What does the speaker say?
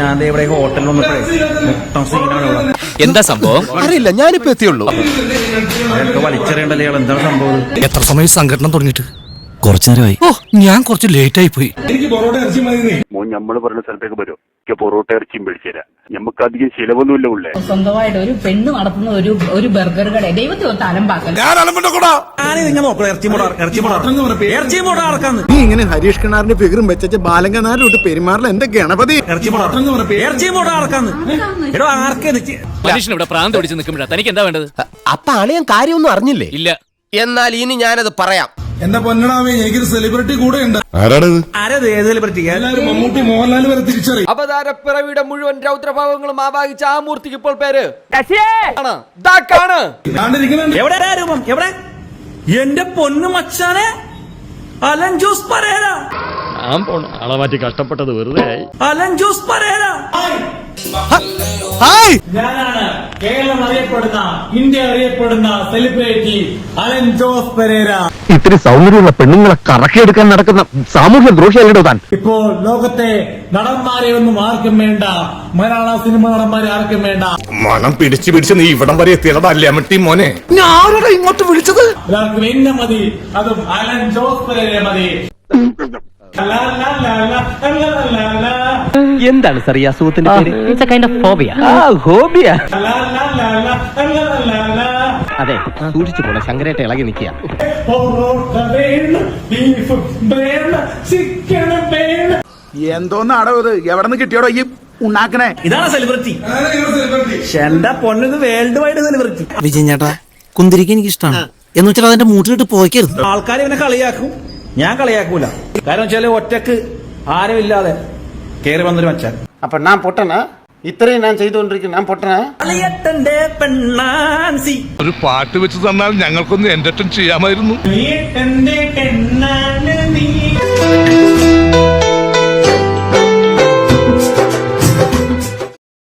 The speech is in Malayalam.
ഞാൻ ഇവിടെ ഹോട്ടലിൽ വന്നപ്പോഴേ എന്താ സംഭവം അറിയില്ല, ഞാനിപ്പോ എത്തിയുള്ളൂ. വലിച്ചെറിയണ്ടല്ലേ, എന്താണ് സംഭവം? എത്ര സമയം സംഘടന തുടങ്ങിയിട്ട്? കുറച്ചു നേരമായി. ഓ, ഞാൻ കുറച്ച് ലേറ്റ് ആയി പോയി. നമ്മള് പറയുന്ന സ്ഥലത്തേക്ക് വരും, പൊറോട്ട ഇറച്ചിയും മേടിച്ചുതരാം. നമുക്ക് അധികം ചിലവൊന്നുമില്ല ഉള്ളേ. സ്വന്തമായിട്ട് ഒരു പെണ്ണ് നടത്തുന്ന ഒരു ബർഗർ കട ദൈവത്തെ അലമ്പാക്കാൻ. നീ ഇങ്ങനെ ഹരീഷ് കിണാറിന്റെ ഫിഗറും വെച്ച ബാലങ്കനാരിലോട്ട് പെരുമാറില്ല എന്റെ ഗണപതി. മനുഷ്യനിവിടെ പ്രാന്ത് പിടിച്ച് നിൽക്കുമ്പോഴാ തനിക്ക് എന്താ വേണ്ടത്? അപ്പൊ അളിയൻ കാര്യമൊന്നും അറിഞ്ഞില്ലേ? ഇല്ല. എന്നാൽ ഇനി ഞാനത് പറയാം. എന്റെ പൊന്നടാവേ, എനിക്കൊരു സെലിബ്രിറ്റി കൂടെ ഉണ്ട്. എല്ലാവരും മമ്മൂട്ടി മോഹൻലാൽ വരെ തിരിച്ചറിയും. അവതാരപ്പിറവിയുടെ മുഴുവൻ രൗദ്രഭാവങ്ങളും ആവാഹിച്ച ആ മൂർത്തിക്ക് ഇപ്പോൾ പേര് എന്റെ പൊന്നു മച്ചാനെ, അലൻ ജോസ് പരേര. ആളെ മാറ്റി കഷ്ടപ്പെട്ടത് വെറുതെ. അലൻ ജോസ് പരേര. ഞാനാണ് കേരളം അറിയപ്പെടുന്ന, ഇന്ത്യ അറിയപ്പെടുന്ന സെലിബ്രിറ്റി അലൻ ജോസ് പരേര. ഇത്തിരി സൗന്ദര്യമുള്ള പെണ്ണുങ്ങളെ കറക്കിയെടുക്കാൻ നടക്കുന്ന സാമൂഹ്യ ദ്രോഹിയല്ലോ താൻ. ഇപ്പോൾ ലോകത്തെ നടന്മാരെ ഒന്നും ആർക്കും വേണ്ട, മലയാള സിനിമ നടന്മാരെ ആർക്കും വേണ്ട. മണം പിടിച്ച് നീ ഇവിടം വരെ എത്തിയതല്ലേ അമ്മട്ടി മോനെ. ആരോടാ ഇങ്ങോട്ട് വിളിച്ചത്? എല്ലാവർക്കും എന്നെ മതി, അതും അലൻ ജോസ് പരേര മതി. എന്താണ് സാർ ഈ അസുഖത്തിന്റെ പേര്? It's a kind of phobia. ഹോബിയ. അതെ, സൂക്ഷിച്ചു പോണ, ശങ്കരേട്ട ഇളകി നിൽക്കുക. എന്തോന്നാടോ ഇത്? എവിടെ നിന്ന് കിട്ടിയോടോ ഈ ഉണ്ടാക്കണേ? ഇതാണ് സെലിബ്രിറ്റി. എന്റെ പൊന്നത് വേൾഡ് വൈഡ് സെലിബ്രിറ്റി. വിജയൻ ചേട്ടാ, കുന്തിരിക്ക എനിക്ക് ഇഷ്ടമാണ് എന്ന് വെച്ചാൽ അതിന്റെ മൂട്ടിലിട്ട് പോയിക്കരുത്. ആൾക്കാർ ഇവനെ കളിയാക്കും, ഞാൻ കളിയാക്കൂല. കാരണം വെച്ചാല് ഒറ്റക്ക് ആരും ഇല്ലാതെ കേറി വന്നൊരു മച്ചാൻ. അപ്പൊ ഞാൻ പൊട്ടനാ? ഇത്രയും ഞാൻ ചെയ്തുകൊണ്ടിരിക്കുന്നു, ഞാൻ പൊട്ടനാ? ഒരു പാട്ട് വെച്ച് തന്നാൽ ഞങ്ങൾക്കൊന്ന് എന്റർടൈൻ ചെയ്യാമായിരുന്നു.